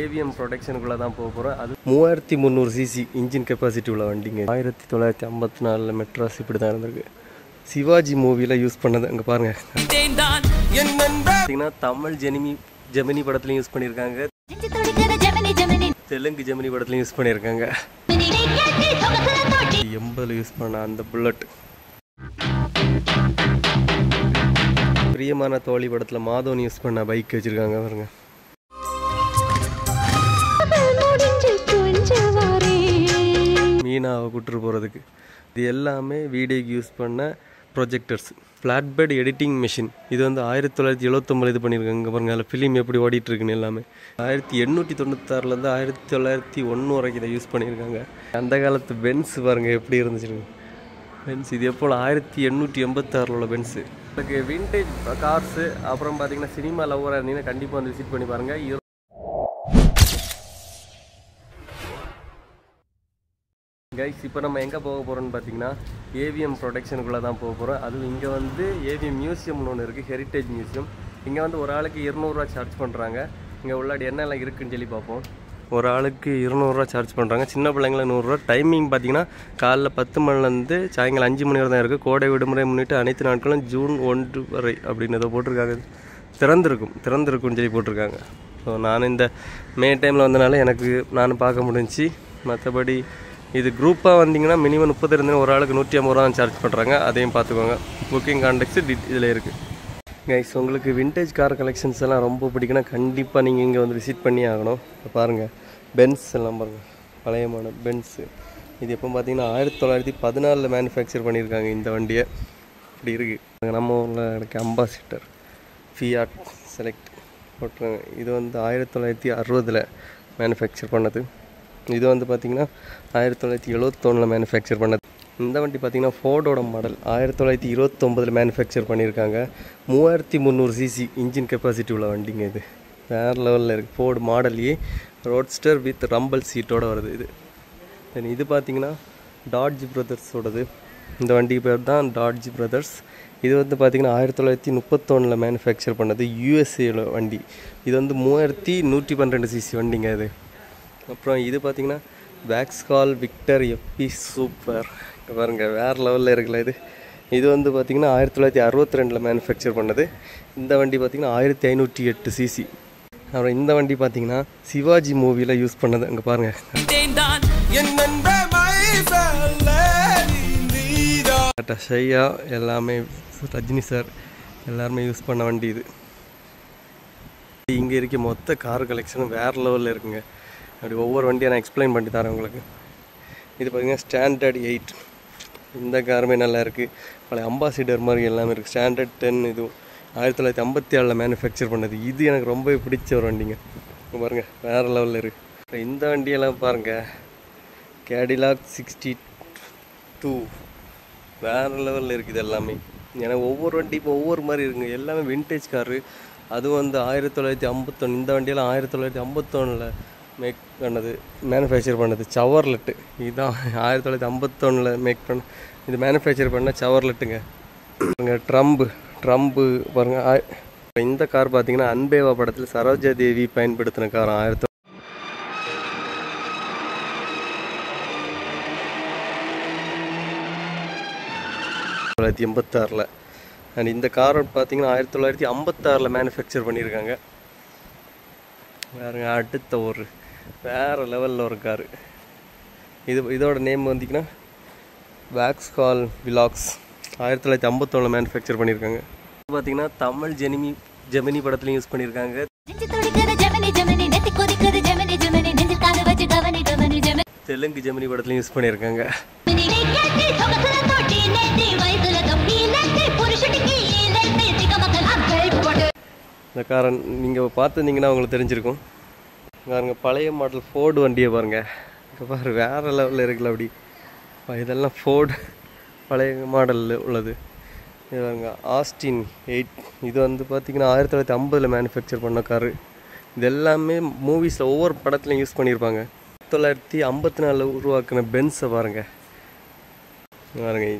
AVM ப்ரொடக்ஷனுக்குள்ளே தான் போக போகிறோம். அது 3300 சிசி இன்ஜின் கெப்பாசிட்டி உள்ள வண்டிங்க. 1954 மெட்ராஸ் இப்படி தான் இருந்திருக்கு. சிவாஜி மூவியில் யூஸ் பண்ணது அங்கே பாருங்கள். பார்த்தீங்கன்னா தமிழ் ஜெமினி படத்துலையும் யூஸ் பண்ணியிருக்காங்க, தெலுங்கு ஜெமினி படத்துலையும் யூஸ் பண்ணியிருக்காங்க. 80 யூஸ் பண்ண அந்த புல்லட். பிரியமான தோழி படத்தில் மாதவன் யூஸ் பண்ண பைக் வச்சுருக்காங்க பாருங்க. மீனாவை கூட்டுரு போகிறதுக்கு இது எல்லாமே வீடியோக்கு யூஸ் பண்ண projectors. Flat bed editing machine இது வந்து 1979 இது பண்ணியிருக்காங்க. இங்கே பாருங்கள், அதில் ஃபிலிம் எப்படி ஓடிட்டுருக்குன்னு எல்லாமே 1896 1901 வரைக்கும் இதை யூஸ் பண்ணியிருக்காங்க. அந்த காலத்து பென்ஸ் பாருங்கள் எப்படி இருந்துச்சுங்க. பென்ஸ் இது எப்போ 1886 உள்ள பென்ஸு. உங்களுக்கு விண்டேஜ் கார்ஸு அப்புறம் பார்த்தீங்கன்னா சினிமா லவ்வராக இருந்தீங்கன்னா கண்டிப்பாக வந்து விசிட் பண்ணி பாருங்கள். கைஸ், இப்போ நம்ம எங்கே போக போகிறோம்னு பார்த்தீங்கன்னா ஏவிஎம் ப்ரொடக்ஷனுக்குள்ளே தான் போக போகிறோம். அதுவும் இங்கே வந்து ஏவிஎம் மியூசியம்னு ஒன்று இருக்குது, ஹெரிட்டேஜ் மியூசியம். இங்கே வந்து ஒரு ஆளுக்கு 200 ரூபா சார்ஜ் பண்ணுறாங்க. இங்கே உள்ளாடி என்னெல்லாம் இருக்குதுன்னு சொல்லி பார்ப்போம். ஒரு ஆளுக்கு 200 ரூபா சார்ஜ் பண்ணுறாங்க, சின்ன பிள்ளைங்களுக்கு 100 ரூபா. டைமிங் பார்த்தீங்கன்னா காலைல 10 மணிலேருந்து சாயங்காலம் 5 மணி வரை தான் இருக்குது. கோடை விடுமுறை முன்னிட்டு அனைத்து நாட்களும் ஜூன் 1 வரை அப்படின்னு ஏதோ போட்டிருக்காங்க. திறந்திருக்கும்னு சொல்லி போட்டிருக்காங்க. ஸோ நான் இந்த மே டைமில் வந்தனால எனக்கு நான் பார்க்க முடிஞ்சிச்சு. மற்றபடி இது குரூப்பாக வந்தீங்கன்னா மினிமம் 30 இருந்தீங்கன்னா ஒரு ஆளுக்கு 150 ரூபா சார்ஜ் பண்ணுறாங்க. அதையும் பார்த்துக்கோங்க. புக்கிங் கான்டெக்ட்ஸு இதில் இருக்குது. கைஸ், உங்களுக்கு விண்டேஜ் கார் கலெக்ஷன்ஸ் எல்லாம் ரொம்ப பிடிக்குன்னா கண்டிப்பாக நீங்கள் இங்கே வந்து விசிட் பண்ணி ஆகணும். இப்போ பாருங்கள், பென்ஸ் எல்லாம் பாருங்கள், பழையமான பென்ஸு. இது எப்போ பார்த்தீங்கன்னா 1914 மேனுஃபேக்சர் பண்ணியிருக்காங்க இந்த வண்டியை. இப்படி இருக்குது. நம்ம ஊரில் எனக்கு அம்பாசிடர் ஃபியாட் செலக்ட் போட்டுருக்காங்க. இது வந்து 1960 மேனுஃபேக்சர் பண்ணது. இது வந்து பார்த்திங்கன்னா 1971 மேனுஃபேக்சர் பண்ணது. இந்த வண்டி பார்த்திங்கன்னா ஃபோர்டோட மாடல் 1929 மேனுஃபேக்சர் பண்ணியிருக்காங்க. 3300 சிசி இன்ஜின் கெப்பாசிட்டி உள்ள வண்டிங்க. இது வேறு லெவலில் இருக்குது. ஃபோர்டு மாடல்லையே ரோட்ஸ்டர் வித் ரம்பல் சீட்டோடு வருது இது. தென் இது பார்த்திங்கன்னா டாட்ஜ் பிரதர்ஸோடது. இந்த வண்டி பேர் தான் டாட்ஜ் பிரதர்ஸ். இது வந்து பார்த்திங்கன்னா 1931 மேனுஃபேக்சர் பண்ணது, யூஎஸ்ஏல வண்டி. இது வந்து 3112 சிசி வண்டிங்க இது. அப்புறம் இது பார்த்திங்கன்னா வேக்ஸ்கால் விக்டர் எப்பி சூப்பர் பாருங்கள், வேறு லெவலில் இருக்குல்ல இது. இது வந்து பார்த்திங்கன்னா 1962 மேனுஃபேக்சர் பண்ணது. இந்த வண்டி பார்த்திங்கன்னா 1508 சிசி. அப்புறம் இந்த வண்டி பார்த்திங்கன்னா சிவாஜி மூவியில் யூஸ் பண்ணது அங்கே பாருங்கள். ஷையா எல்லாமே ரஜினி சார் எல்லாருமே யூஸ் பண்ண வண்டி இது. இங்கே இருக்க மொத்த கார் கலெக்ஷனும் வேறு லெவலில் இருக்குங்க. அப்படி ஒவ்வொரு வண்டியை நான் எக்ஸ்பிளைன் பண்ணி தரேன் உங்களுக்கு. இது பார்த்திங்கன்னா ஸ்டாண்டர்ட் 8. இந்த காருமே நல்லா இருக்குது. பழைய அம்பாசிடர் மாதிரி எல்லாமே இருக்குது. ஸ்டாண்டர்ட் 10 இதுவும் 1957 மேனுஃபேக்சர் பண்ணது. இது எனக்கு ரொம்ப பிடிச்ச ஒரு வண்டிங்க. பாருங்கள், வேறு லெவலில் இருக்குது. இந்த வண்டியெல்லாம் பாருங்கள், கேடிலாக் 62 வேறு லெவலில் இருக்குது எல்லாமே. ஏன்னா ஒவ்வொரு வண்டி இப்போ ஒவ்வொரு மாதிரி இருக்குங்க. எல்லாமே விண்டேஜ் காரு. அதுவும் வந்து 1951. இந்த வண்டியெல்லாம் 1951 மேக் பண்ணது, மேனுஃபேக்சர் பண்ணது. சவர்லெட்டு இதுதான் 1951 மேக் பண்ண இது மேனுஃபேக்சர் பண்ண சவர்லெட்டுங்க. ட்ரம்பு பாருங்கள். இந்த கார் பார்த்தீங்கன்னா அன்பேவா படத்தில் சரோஜா தேவி பயன்படுத்தின கார் 1986. அண்ட் இந்த கார் பார்த்தீங்கன்னா 1956 மேனுஃபேக்சர் பண்ணியிருக்காங்க. வேறுங்க, அடுத்த ஒரு வேறு லெவலில் ஒரு காரு. இதோட நேம் வந்திங்கன்னா வேக்ஸ்கால் விலாக்ஸ் 1951 மேனுஃபேக்சர் பண்ணியிருக்காங்க. பார்த்தீங்கன்னா தமிழ் ஜெமினி படத்துலையும் யூஸ் பண்ணியிருக்காங்க, தெலுங்கு ஜெமினி படத்துலையும் யூஸ் பண்ணியிருக்காங்க. இந்த காரை நீங்கள் பார்த்துருந்தீங்கன்னா உங்களுக்கு தெரிஞ்சிருக்கும். பாருங்க, பழைய மாடல் ஃபோர்டு வண்டியை பாருங்கள். இங்கே பாரு, வேறு லெவலில் இருக்குல்ல. அப்படி இதெல்லாம் ஃபோர்டு பழைய மாடலில் உள்ளது. இது பாருங்க, ஆஸ்டின் 8. இது வந்து பார்த்திங்கன்னா 1950 மேனுஃபேக்சர் பண்ண காரு. இது எல்லாமே மூவிஸில் ஒவ்வொரு படத்துலையும் யூஸ் பண்ணியிருப்பாங்க. 1954 உருவாக்கின பென்ஸை பாருங்கள்.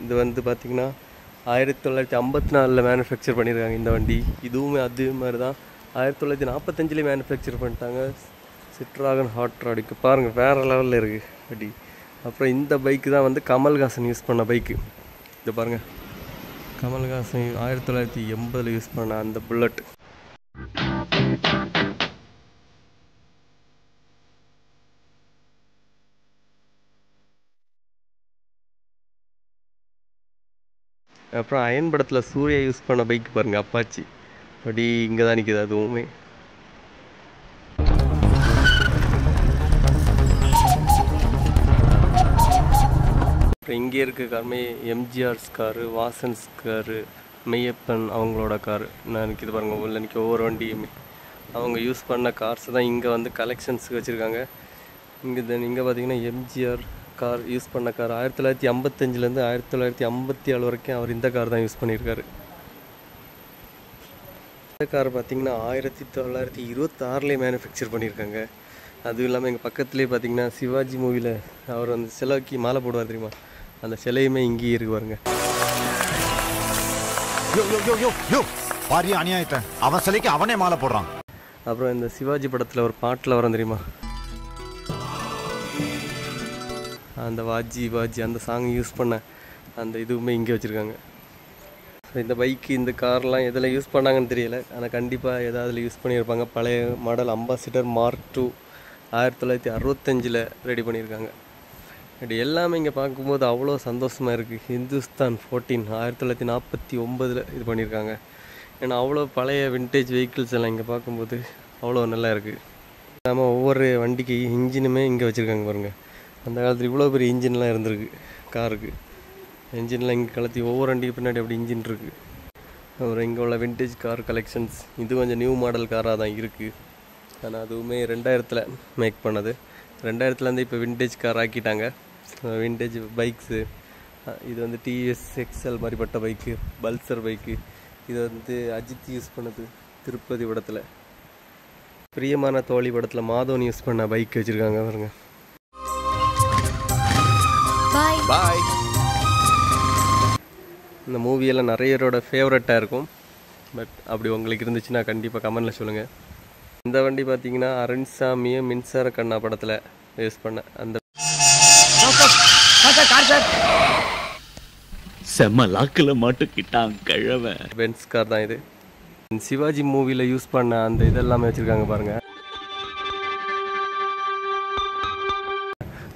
இது வந்து பார்த்திங்கன்னா 1954 மேனுஃபேக்சர் பண்ணியிருக்காங்க இந்த வண்டி. இதுவுமே அது மாதிரி தான் 1945 மேனுஃபேக்சர் பண்ணிட்டாங்க. சிட்ராகன் ஹாட் ராடிக்கு பாருங்கள் வேறு லெவலில் இருக்குது அப்படி. அப்புறம் இந்த பைக்கு தான் வந்து கமல்ஹாசன் யூஸ் பண்ண பைக்கு. இது பாருங்கள், கமல்ஹாசன் 1980 யூஸ் பண்ண அந்த புல்லட். அப்புறம் அயன் படத்தில் சூர்யா யூஸ் பண்ண பைக் பாருங்கள், அப்பாச்சி. அப்படி இங்கே தான் நிற்கிது அதுவுமே. அப்புறம் இங்கே இருக்க காருமே MGR's car, Vasan's car, Meyyappan அவங்களோட காரு நான் நிற்கிது பாருங்கள். உள்ள நிற்க ஒவ்வொரு வண்டியுமே அவங்க யூஸ் பண்ண கார்ஸ் தான் இங்கே வந்து கலெக்ஷன்ஸுக்கு வச்சுருக்காங்க. இங்கே பார்த்தீங்கன்னா எம்ஜிஆர் கார் யூஸ் பண்ண கார் 1955லேருந்து 1957 வரைக்கும் அவர் இந்த கார் தான் யூஸ் பண்ணியிருக்காரு. இந்த கார் பார்த்திங்கன்னா 1926 மேனுஃபேக்சர் பண்ணியிருக்காங்க. அதுவும் இல்லாமல் எங்கள் பக்கத்துலேயே பார்த்திங்கன்னா சிவாஜி மூவியில் அவர் அந்த சிலைக்கு மாலை போடுவார் தெரியுமா, அந்த சிலையுமே இங்கேயே இருக்கு பாருங்க. அவன் சிலைக்கு அவனே மாலை போடுறான். அப்புறம் இந்த சிவாஜி படத்தில் ஒரு பாட்டில் வரும் தெரியுமா, அந்த வாஜி வாஜி அந்த சாங் யூஸ் பண்ண அந்த இதுவுமே இங்கே வச்சுருக்காங்க. இந்த பைக்கு இந்த கார்லாம் எதில் யூஸ் பண்ணாங்கன்னு தெரியல, ஆனால் கண்டிப்பாக எதாவது யூஸ் பண்ணியிருப்பாங்க. பழைய மாடல் அம்பாசிடர் மார்க் 2 1965 ரெடி பண்ணியிருக்காங்க. அப்படி எல்லாமே இங்கே பார்க்கும்போது அவ்வளோ சந்தோஷமாக இருக்குது. ஹிந்துஸ்தான் 14 1949 இது பண்ணியிருக்காங்க. ஏன்னா அவ்வளோ பழைய விண்டேஜ் வெஹிக்கிள்ஸ் எல்லாம் இங்கே பார்க்கும்போது அவ்வளோ நல்லா இருக்குது. நம்ம ஒவ்வொரு வண்டிக்கு இன்ஜினுமே இங்கே வச்சுருக்காங்க பாருங்கள். அந்த காலத்தில் இவ்வளோ பெரிய இன்ஜின்லாம் இருந்திருக்கு காருக்கு. இன்ஜின்லாம் இங்கே கலத்தி ஒவ்வொரு வண்டிக்கு பின்னாடி அப்படி இன்ஜின் இருக்குது. அப்புறம் இங்கே உள்ள விண்டேஜ் கார் கலெக்ஷன்ஸ் இது கொஞ்சம் நியூ மாடல் காராக தான் இருக்குது. ஆனால் அதுவுமே 2000 மேக் பண்ணது. 2000 இப்போ விண்டேஜ் கார் ஆக்கிட்டாங்க. விண்டேஜ் பைக்ஸு இது வந்து டிவிஎஸ் எக்ஸ்எல் மாதிரிப்பட்ட பைக்கு, பல்சர் பைக்கு. இது வந்து அஜித் யூஸ் பண்ணது திருப்பதி படத்தில். பிரியமான தோழி படத்தில் மாதவன் யூஸ் பண்ண பைக் வச்சுருக்காங்க பாருங்க. பாய். இந்த மூவியெல்லாம் நிறைய பேரோட ஃபேவரட்டாக இருக்கும். பட் அப்படி உங்களுக்கு இருந்துச்சுன்னா கண்டிப்பாக கமெண்டில் சொல்லுங்கள். இந்த வண்டி பார்த்தீங்கன்னா அரண்சாமியும் மின்சார கண்ணா படத்தில் யூஸ் பண்ண அந்த செம்ம லாக்கில் மாட்டுக்கிட்டான் கிழவ பென்ஸ் கார் தான் இது. சிவாஜி மூவியில் யூஸ் பண்ண அந்த இதெல்லாமே வச்சுருக்காங்க பாருங்கள்.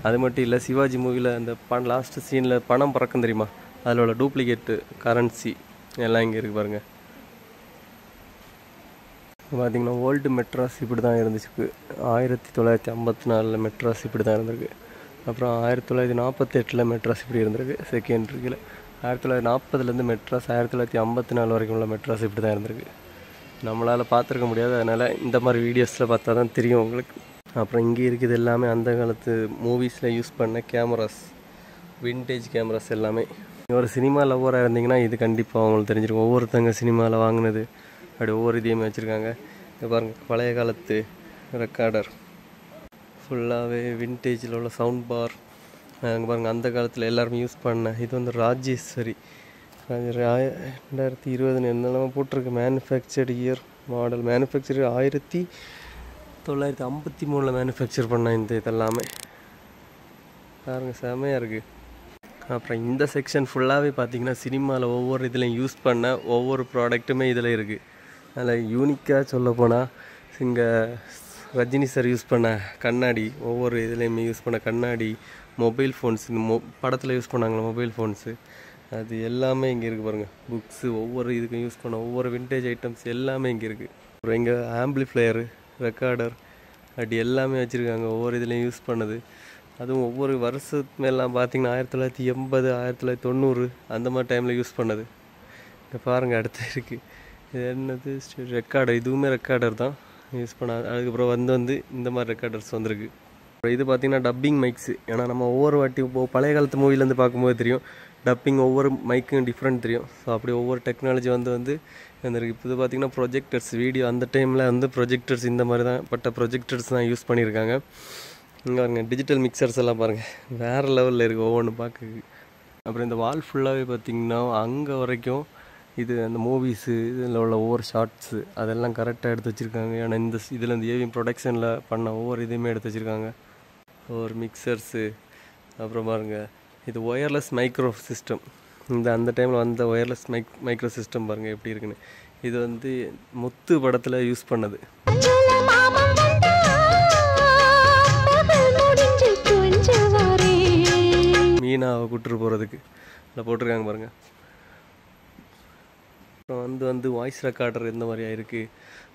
அது மட்டும் இல்லை, சிவாஜி மூவியில் அந்த லாஸ்ட் சீனில் பணம் பறக்கும் தெரியுமா, அதில் உள்ள டூப்ளிகேட்டு கரன்சி எல்லாம் இங்கே இருக்குது பாருங்கள். பார்த்திங்கன்னா ஓல்டு மெட்ராஸ் இப்படி தான் இருந்துச்சு. 1954 மெட்ராஸ் இப்படி தான் இருந்திருக்கு. அப்புறம் 1948 மெட்ராஸ் இப்படி இருந்திருக்கு. செகண்ட் இருக்குல்ல 1940 மெட்ராஸ் 1954 வரைக்கும் உள்ள மெட்ராஸ் இப்படி தான் இருந்திருக்கு. நம்மளால் பார்த்துருக்க முடியாது, அதனால் இந்த மாதிரி வீடியோஸில் பார்த்தா தான் தெரியும் உங்களுக்கு. அப்புறம் இங்கே இருக்குது எல்லாமே அந்த காலத்து மூவிஸில் யூஸ் பண்ண கேமராஸ், விண்டேஜ் கேமராஸ் எல்லாமே. ஒரு சினிமா லவ்வராக இருந்தீங்கன்னா இது கண்டிப்பாக அவங்களுக்கு தெரிஞ்சிருக்கும். ஒவ்வொருத்தங்க சினிமாவில் வாங்கினது அப்படி ஒவ்வொரு இதையுமே வச்சுருக்காங்க. இங்கே பாருங்கள், பழைய காலத்து ரெக்கார்டர் ஃபுல்லாகவே விண்டேஜில் உள்ள சவுண்ட் பார். அங்கே பாருங்கள், அந்த காலத்தில் எல்லாருமே யூஸ் பண்ண இது வந்து ராஜேஸ்வரி 2020 என்னெல்லாமே போட்டிருக்கு. Manufactured year model, manufacture 1953 manufacture பண்ண இந்த இதெல்லாமே பாருங்கள், செமையாக இருக்குது. அப்புறம் இந்த செக்ஷன் ஃபுல்லாகவே பார்த்திங்கன்னா சினிமாவில் ஒவ்வொரு இதுலையும் யூஸ் பண்ண ஒவ்வொரு ப்ராடக்ட்டுமே இதில் இருக்குது. அதில் யூனிக்காக சொல்லப்போனால் இங்கே ரஜினி சார் யூஸ் பண்ண கண்ணாடி, ஒவ்வொரு இதுலேயுமே யூஸ் பண்ண கண்ணாடி, மொபைல் ஃபோன்ஸ், இந்த படத்தில் யூஸ் பண்ணாங்களே மொபைல் ஃபோன்ஸு, அது எல்லாமே இங்கே இருக்குது பாருங்கள். புக்ஸு, ஒவ்வொரு இதுக்கும் யூஸ் பண்ண ஒவ்வொரு விண்டேஜ் ஐட்டம்ஸ் எல்லாமே இங்கே இருக்குது. அப்புறம் இங்கே ஆம்பிளிஃப்ளையரு, ரெக்கார்டர் அப்படி எல்லாமே வச்சுருக்காங்க ஒவ்வொரு இதுலேயும் யூஸ் பண்ணது. அதுவும் ஒவ்வொரு வருஷத்து மேலாம் பார்த்திங்கன்னா 1980 1990 அந்த மாதிரி டைமில் யூஸ் பண்ணது. இங்கே பாருங்கள், அடுத்து இருக்குது இது என்னது ரெக்கார்டர். இதுவுமே ரெக்கார்டர் தான் யூஸ் பண்ண. அதுக்கப்புறம் வந்து இந்த மாதிரி ரெக்கார்டர்ஸ் வந்திருக்கு. அப்புறம் இது பார்த்திங்கன்னா டப்பிங் மைக்ஸு. ஏன்னா நம்ம ஒவ்வொரு வாட்டி பழைய காலத்து மூவிலேருந்து பார்க்கும்போது தெரியும் டப்பிங் ஒவ்வொரு மைக்கும் டிஃப்ரெண்ட் தெரியும். ஸோ அப்படி ஒவ்வொரு டெக்னாலஜி வந்து வந்துருக்கு. இப்போ இது பார்த்திங்கன்னா ப்ரொஜெக்டர்ஸ், வீடியோ அந்த டைமில் வந்து ப்ரொஜெக்டர்ஸ் இந்த மாதிரி தான் பட்ட ப்ரொஜெக்டர்ஸ் தான் யூஸ் பண்ணியிருக்காங்க. இங்கே பாருங்கள், டிஜிட்டல் மிக்சர்ஸ் எல்லாம் பாருங்கள், வேறு லெவலில் இருக்குது ஒவ்வொன்று பார்க்க. அப்புறம் இந்த வால் ஃபுல்லாகவே பார்த்திங்கன்னா அங்கே வரைக்கும் இது அந்த மூவிஸு இதில் உள்ள ஒவ்வொரு ஷார்ட்ஸு அதெல்லாம் கரெக்டாக எடுத்து வச்சுருக்காங்க. ஏன்னா இந்த இதில் இந்த ஏவிஎம் ப்ரொடக்ஷனில் பண்ண ஒவ்வொரு இதையுமே எடுத்து வச்சுருக்காங்க. ஒவ்வொரு மிக்சர்ஸு, அப்புறம் பாருங்கள் இது ஒயர்லெஸ் மைக்ரோ சிஸ்டம். அந்த டைமில் வந்த ஒயர்லெஸ் மைக்ரோ சிஸ்டம் பாருங்கள் எப்படி இருக்குன்னு. இது வந்து முத்து படத்தில் யூஸ் பண்ணது. மீனாவை கூட்டுட்டு போகிறதுக்கு இல்லை போட்டிருக்காங்க பாருங்கள். அப்புறம் வந்து வாய்ஸ் ரெக்கார்டர் இந்த மாதிரியா இருக்குது.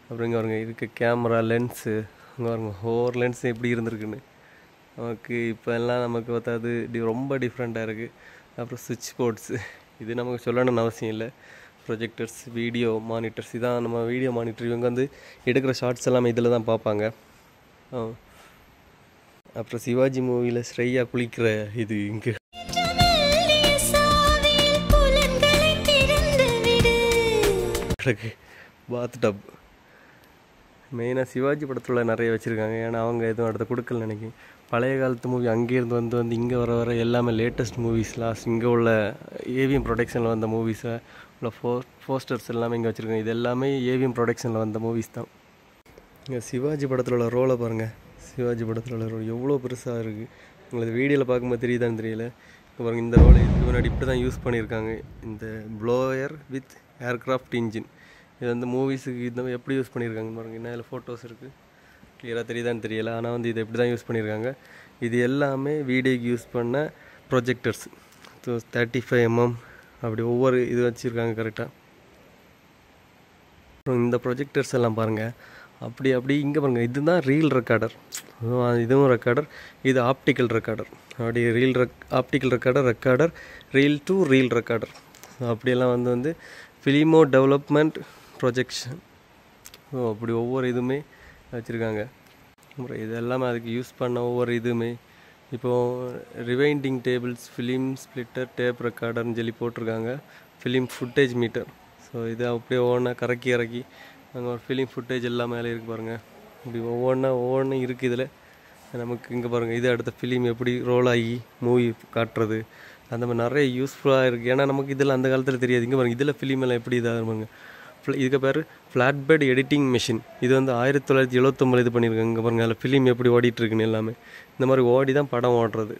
அப்புறம் இங்கே பாருங்க இருக்குது கேமரா லென்ஸு. இங்கே பாருங்க ஒவ்வொரு லென்ஸு எப்படி இருந்திருக்குன்னு. நமக்கு இப்போ எல்லாம் நமக்கு பார்த்தாது ரொம்ப டிஃப்ரெண்ட்டாக இருக்குது. அப்புறம் சுவிட்ச் போர்ட்ஸு, இது நமக்கு சொல்லணும்னு அவசியம் இல்லை. ப்ரொஜெக்டர்ஸ், வீடியோ மானிட்டர்ஸ், இதான் நம்ம வீடியோ மானிட்டர். இவங்க வந்து எடுக்கிற ஷார்ட்ஸ் எல்லாமே இதில் தான் பார்ப்பாங்க. அப்புறம் சிவாஜி மூவியில் ஸ்ரேயா குளிக்கிற இது இங்கே பாத் டப். மெயினாக சிவாஜி படத்தில் நிறைய வச்சுருக்காங்க. ஏன்னா அவங்க எதுவும் அடுத்த கொடுக்கல நினைக்கிறேன். பழைய காலத்து மூவி அங்கேருந்து வந்து இங்கே வர எல்லாமே லேட்டஸ்ட் மூவிஸ், லாஸ்ட் இங்கே உள்ள ஏவிஎம் ப்ரொடக்ஷனில் வந்த மூவிஸை உள்ள போஸ்டர்ஸ் எல்லாமே இங்கே வச்சுருக்காங்க. இது எல்லாமே ஏவிஎம் ப்ரொடக்ஷனில் வந்த மூவிஸ் தான். இங்கே சிவாஜி படத்தில் உள்ள ரோலை பாருங்கள். சிவாஜி படத்தில் உள்ள ரோல் எவ்வளோ பெருசாக இருக்குது. உங்களுக்கு வீடியோவில் பார்க்கும்போது தெரியுதான்னு தெரியல. இப்போ பாருங்கள் இந்த ரோலை இதுக்கு முன்னாடி இப்படி தான் யூஸ் பண்ணியிருக்காங்க. இந்த ப்ளோயர் வித் ஏர்க்ராஃப்ட் இன்ஜின். இது வந்து மூவிஸுக்கு இந்த எப்படி யூஸ் பண்ணியிருக்காங்க பாருங்கள். இன்னும் இதில் ஃபோட்டோஸ் இருக்குது, கிளியராக தெரியுதான்னு தெரியல. ஆனால் வந்து இதை எப்படி தான் யூஸ் பண்ணியிருக்காங்க. இது எல்லாமே வீடியோக்கு யூஸ் பண்ண ப்ரொஜெக்டர்ஸ். ஸோ 35mm அப்படி ஒவ்வொரு இது வச்சுருக்காங்க கரெக்டாக. அப்புறம் இந்த ப்ரொஜெக்டர்ஸ் எல்லாம் பாருங்கள் அப்படி இங்கே பாருங்கள். இதுதான் ரீல் ரெக்கார்டர். இதுவும் ரெக்கார்டர், இது ஆப்டிக்கல் ரெக்கார்டர். அப்படி optical recorder reel to reel recorder. அப்படியெல்லாம் வந்து ஃபிலிமோ டெவலப்மெண்ட் ப்ரொஜெக்ஷன். ஸோ அப்படி ஒவ்வொரு இதுவுமே வச்சுருக்காங்க. அப்புறம் இது எல்லாமே அதுக்கு யூஸ் பண்ண ஒவ்வொரு இதுவுமே. இப்போது rewinding tables, film splitter, tape ரெக்கார்டர்னு சொல்லி போட்டிருக்காங்க. Film footage metre. ஸோ இது அப்படியே ஒவ்வொன்றா இறக்கி அங்கே ஒரு ஃபிலிம் ஃபுட்டேஜ் எல்லாம் மேலே இருக்குது பாருங்கள். இப்படி ஒவ்வொன்றும் இருக்குது இதில். நமக்கு இங்கே பாருங்கள் இது அடுத்த ஃபிலிம் எப்படி ரோல் ஆகி மூவி காட்டுறது, அந்த மாதிரி நிறைய யூஸ்ஃபுல்லாக இருக்குது. ஏன்னா நமக்கு இதில் அந்த காலத்தில் தெரியாது. இங்கே பாருங்கள் இதில் ஃபிலிம் எல்லாம் எப்படி இதாக இருப்பாங்க. இதுக்கு பேர் ஃப்ளாட் பெட் எடிட்டிங் மிஷின். இது வந்து 1979 இது பண்ணியிருக்காங்க. இங்கே பாருங்கள் அதில் ஃபிலிம் எப்படி ஓடிட்டுருக்குன்னு எல்லாமே. இந்த மாதிரி ஓடி தான் படம் ஓடுறது.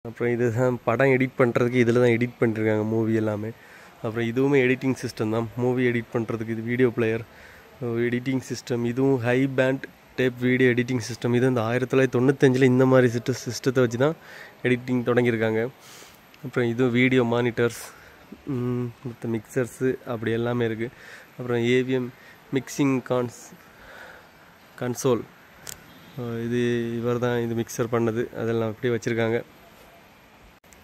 அப்புறம் இது தான் படம் எடிட் பண்ணுறதுக்கு இதில் தான் எடிட் பண்ணியிருக்காங்க மூவி எல்லாமே. அப்புறம் இதுவுமே எடிட்டிங் சிஸ்டம் தான் மூவி எடிட் பண்ணுறதுக்கு. இது வீடியோ பிளேயர் எடிட்டிங் சிஸ்டம். இதுவும் high band tape video editing system. இது வந்து 1995 இந்த மாதிரி சிஸ்டத்தை வச்சு தான் எடிட்டிங் தொடங்கியிருக்காங்க. அப்புறம் இதுவும் வீடியோ மானிட்டர்ஸ், மற்ற மிக்சர்ஸு அப்படி எல்லாமே இருக்குது. அப்புறம் ஏவிஎம் மிக்சிங் கன்சோல். இது இவர் தான் இது மிக்சர் பண்ணது. அதெல்லாம் அப்படியே வச்சுருக்காங்க.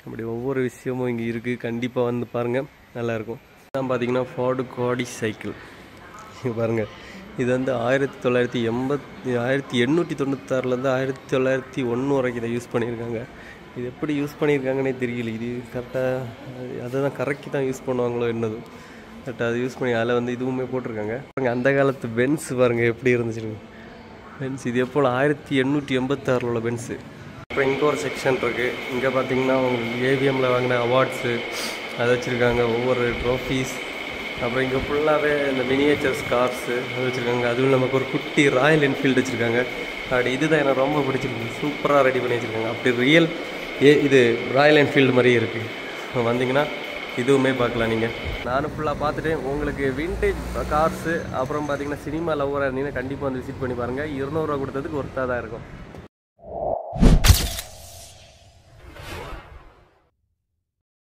அப்படி ஒவ்வொரு விஷயமும் இங்கே இருக்குது. கண்டிப்பாக வந்து பாருங்கள், நல்லாயிருக்கும். இதான் பார்த்தீங்கன்னா ஃபார்டு காடி சைக்கிள். பாருங்கள் இது வந்து 1896 1901 வரைக்கும் இதை யூஸ் பண்ணியிருக்காங்க. இது எப்படி யூஸ் பண்ணியிருக்காங்கன்னே தெரியல. இது கரெக்டாக அதை தான் கரெக்டாக தான் யூஸ் பண்ணுவாங்களோ என்னது கரெக்டாக அதை யூஸ் பண்ணி அதில் வந்து இதுவுமே போட்டிருக்காங்க. பாருங்கள் அந்த காலத்து பென்ஸ் பாருங்கள் எப்படி இருந்துச்சுங்க. பென்ஸ் இது எப்போ 1886 உள்ள பென்ஸு. அப்புறம் இங்கே ஒரு செக்ஷன் இருக்குது. இங்கே பார்த்தீங்கன்னா உங்களுக்கு ஏவிஎம்மில் வாங்கின அவார்ட்ஸு அதை வச்சுருக்காங்க, ஒவ்வொரு ட்ராஃபீஸ். அப்புறம் இங்கே ஃபுல்லாகவே இந்த மினியேச்சர்ஸ் கார்ஸு அது வச்சுருக்காங்க. அதுவும் நமக்கு ஒரு குட்டி ராயல் என்ஃபீல்டு வச்சுருக்காங்க. அப்படி இதுதான் எனக்கு ரொம்ப பிடிச்சிருக்கு. சூப்பராக ரெடி பண்ணி வச்சுருக்காங்க. அப்படி ரியல் இது ராயல் என்ஃபீல்டு மாதிரியே இருக்குது. வந்தீங்கன்னா இதுவுமே பார்க்கலாம் நீங்கள். நானும் ஃபுல்லாக பார்த்துட்டு உங்களுக்கு விண்டேஜ் கார்ஸு அப்புறம் பார்த்தீங்கன்னா சினிமா லவ்வராக இருந்தீங்கன்னா கண்டிப்பாக வந்து விசிட் பண்ணி பாருங்கள். 200 ரூபா கொடுத்ததுக்கு ஒர்த்தாக தான் இருக்கும்.